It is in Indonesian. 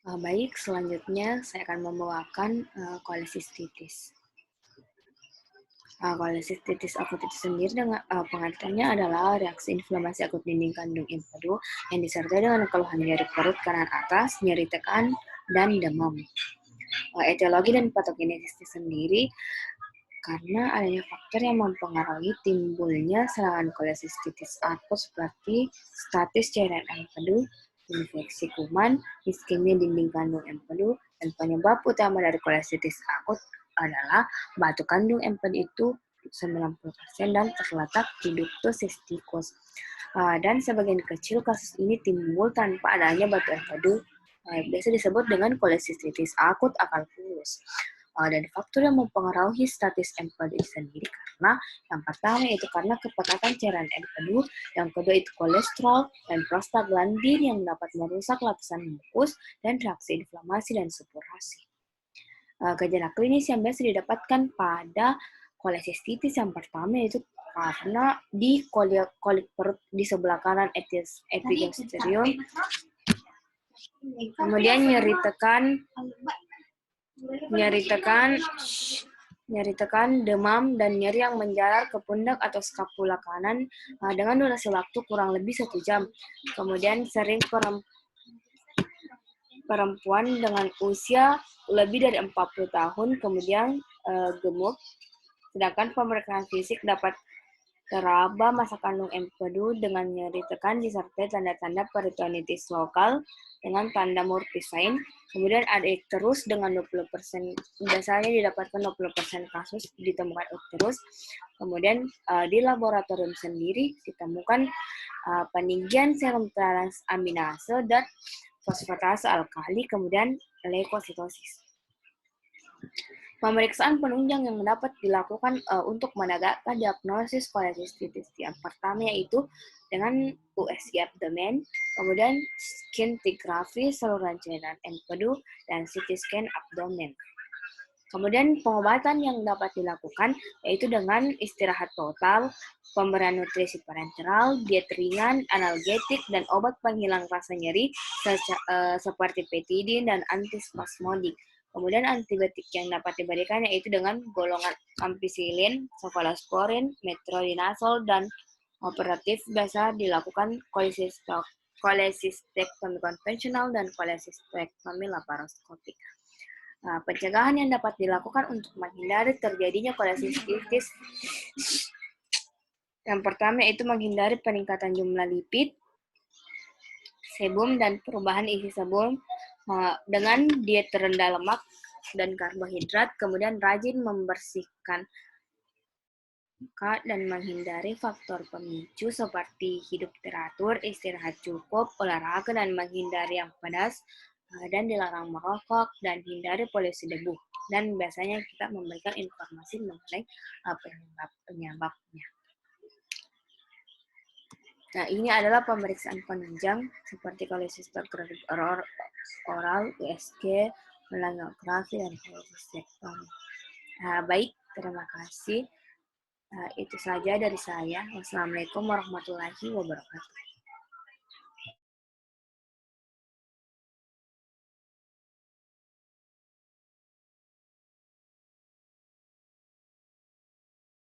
Baik, selanjutnya saya akan membawakan kolesistitis. Kolesistitis akut itu sendiri dengan pengertiannya adalah reaksi inflamasi akut dinding kandung empedu yang disertai dengan keluhan nyeri perut kanan atas, nyeri tekan, dan demam. Etiologi dan patogenesis sendiri karena adanya faktor yang mempengaruhi timbulnya serangan kolesistitis akut seperti status cairan empedu, infeksi kuman, iskemia dinding kandung empedu, dan penyebab utama dari kolesistitis akut adalah batu kandung empedu itu 90% dan terletak di ductus cysticus. Dan sebagian kecil kasus ini timbul tanpa adanya batu empedu, biasa disebut dengan kolesistitis akut akal pulus. Dan faktor yang mempengaruhi status empedu sendiri karena yang pertama itu karena kepekatan cairan empedu, yang kedua itu kolesterol dan prostaglandin yang dapat merusak lapisan mukus dan reaksi inflamasi dan supurasi. Gejala klinis yang biasa didapatkan pada kolesistitis yang pertama yaitu karena di kolik perut di sebelah kanan epigastrium, kemudian nyeri tekan, demam, dan nyeri yang menjalar ke pundak atau skapula kanan dengan durasi waktu kurang lebih 1 jam. Kemudian sering perempuan dengan usia lebih dari 40 tahun, kemudian gemuk, sedangkan pemeriksaan fisik dapat teraba masa kandung empedu dengan nyeri tekan disertai tanda-tanda peritonitis lokal dengan tanda Murphy-Sign. Kemudian ada icterus dengan 20%, biasanya didapatkan 20% kasus ditemukan icterus. Kemudian di laboratorium sendiri ditemukan peninggian serum transaminase dan fosfatase alkali, kemudian leukositosis. Pemeriksaan penunjang yang dapat dilakukan untuk menegakkan diagnosis kolesistitis yang pertama yaitu dengan USG abdomen, kemudian scintigraphy saluran cairan empedu, dan CT scan abdomen. Kemudian pengobatan yang dapat dilakukan yaitu dengan istirahat total, pemberian nutrisi parenteral, diet ringan, analgetik, dan obat penghilang rasa nyeri seperti petidin dan antispasmodik. Kemudian antibiotik yang dapat diberikan yaitu dengan golongan ampicillin, cephalosporin, metronidazole, dan operatif biasa dilakukan kolesistektomi konvensional dan kolesistektomi laparoskopik. Pencegahan yang dapat dilakukan untuk menghindari terjadinya kolesistitis yang pertama yaitu menghindari peningkatan jumlah lipid, sebum, dan perubahan isi sebum dengan diet rendah lemak dan karbohidrat, kemudian rajin membersihkan dan menghindari faktor pemicu seperti hidup teratur, istirahat cukup, olahraga, dan menghindari yang pedas, dan dilarang merokok, dan hindari polusi debu. Dan biasanya kita memberikan informasi mengenai penyebabnya. Nah, ini adalah pemeriksaan penunjang seperti kolesistografi oral, USG, melangografi, dan kolesistektomi. Baik, terima kasih. Itu saja dari saya. Wassalamualaikum warahmatullahi wabarakatuh.